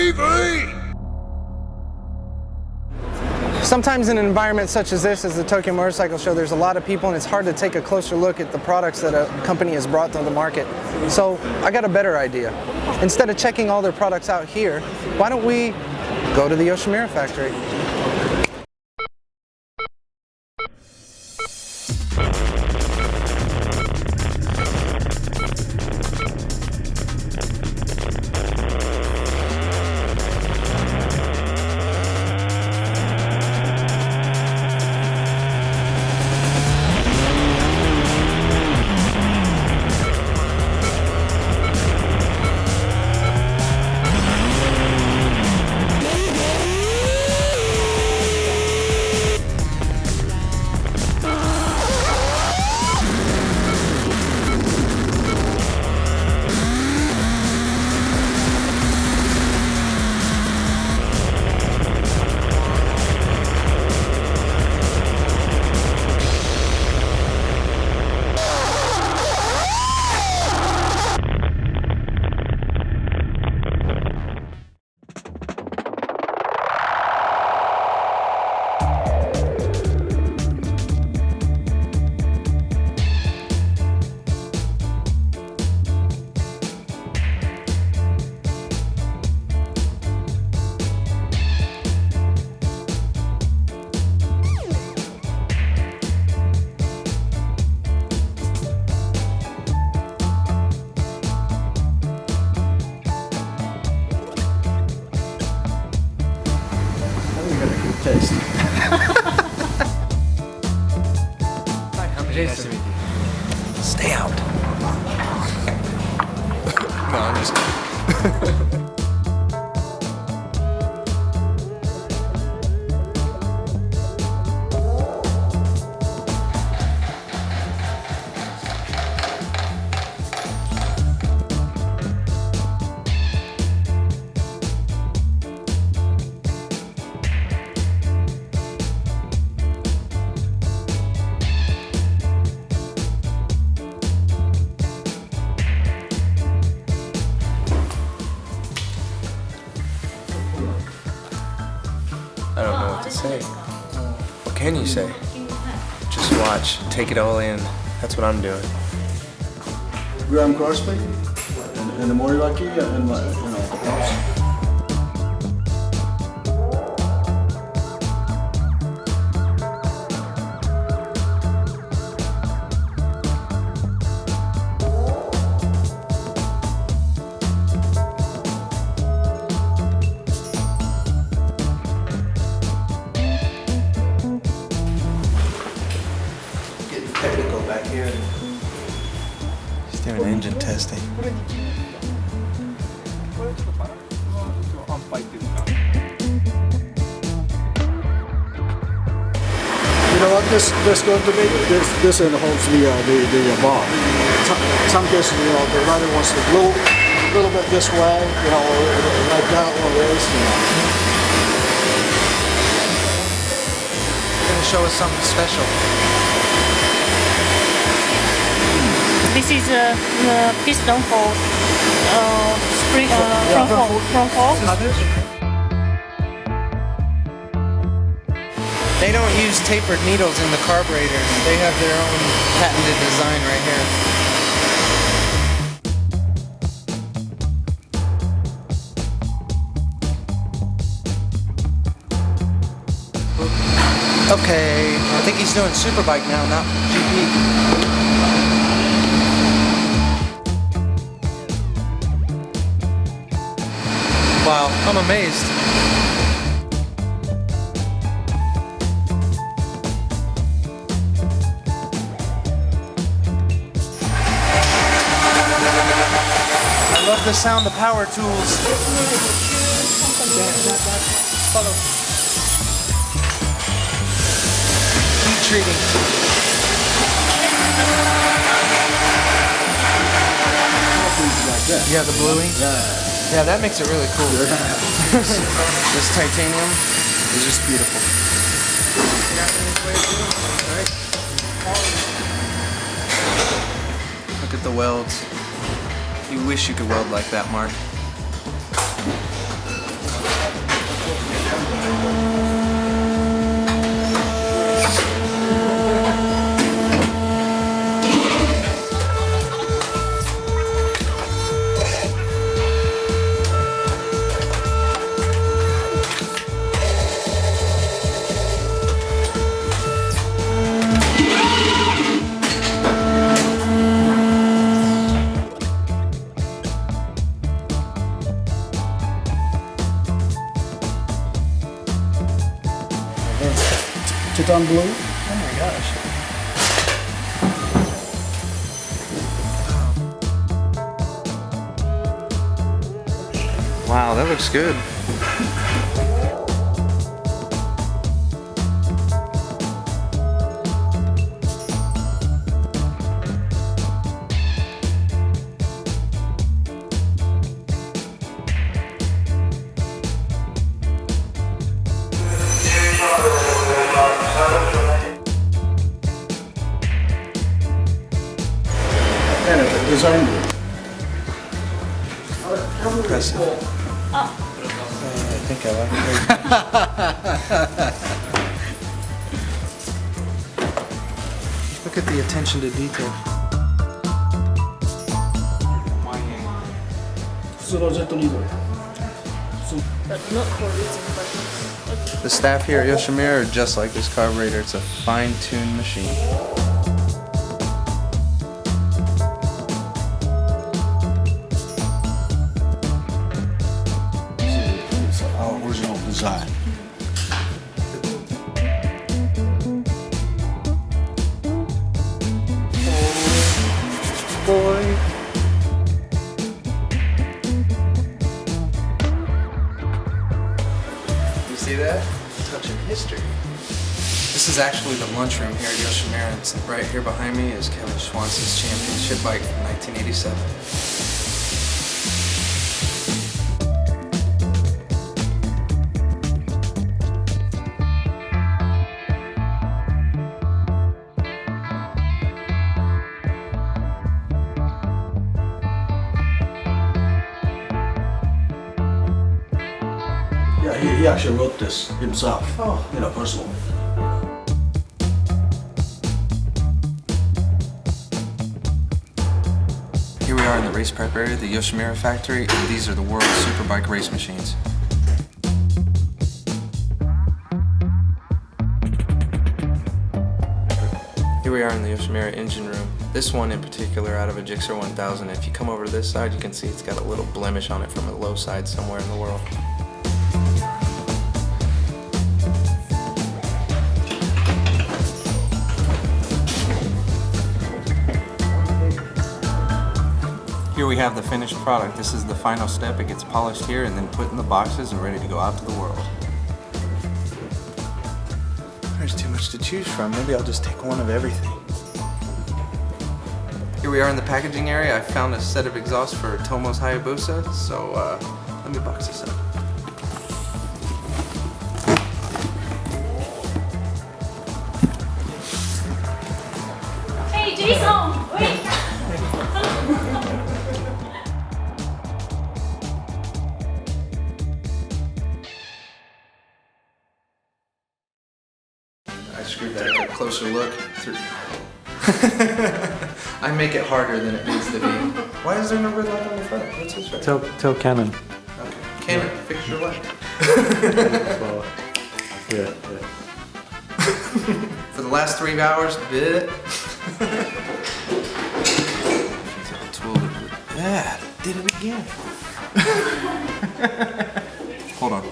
TV! Sometimes in an environment such as this, as the Tokyo Motorcycle Show, there's a lot of people and it's hard to take a closer look at the products that a company has brought to the market. So I got a better idea. Instead of checking all their products out here, why don't we go to the Yoshimura Factory? Taste. Jason. Stay out. No, I'm just kidding. I don't know what to say. What can you say? Just watch, take it all in. That's what I'm doing. Graham Crosby and the Moriraki and the house. Technical back here. He's doing engine testing. You know what this going to be? This holds the bar. Some cases, you know, the rider wants to blow a little bit this way, you know, like that or this, you know. You're going to show us something special. This is the piston for spring front fork. They don't use tapered needles in the carburetors. They have their own patented design right here. Okay, I think he's doing Superbike now, not GP. Wow, I'm amazed. I love the sound of power tools. Follow. Heat treating. Yeah, the bluing. Yeah, that makes it really cool. This titanium is just beautiful. Look at the welds. You wish you could weld like that, Mark. Titan blue. Oh my gosh. Wow, that looks good. And the design. Impressive. I think I like it. Look at the attention to detail. 普通のジェットリード。 But not for reason, but The staff here at Yoshimura are just like this carburetor. It's a fine-tuned machine. It's our original design. Boy. You see that? Touching history. This is actually the lunchroom here at Yoshimura. It's right here behind me is Kevin Schwantz's championship bike from 1987. Yeah, he actually wrote this himself. You know, personally. Here we are in the race prep area, the Yoshimura Factory, and these are the world's superbike race machines. Here we are in the Yoshimura engine room. This one in particular out of a Gixxer 1000. If you come over to this side, you can see it's got a little blemish on it from a low side somewhere in the world. Here we have the finished product. This is the final step. It gets polished here and then put in the boxes and ready to go out to the world. There's too much to choose from. Maybe I'll just take one of everything. Here we are in the packaging area. I found a set of exhausts for Tomo's Hayabusa, so let me box this up. Hey, Jason, wait. I screwed that a closer look through. I make it harder than it needs to be. Why is there no red light on the front? What's this right? Tell Canon. Okay. Canon, fix your light. Yeah. For the last 3 hours, bit. Yeah, did it again. Hold on.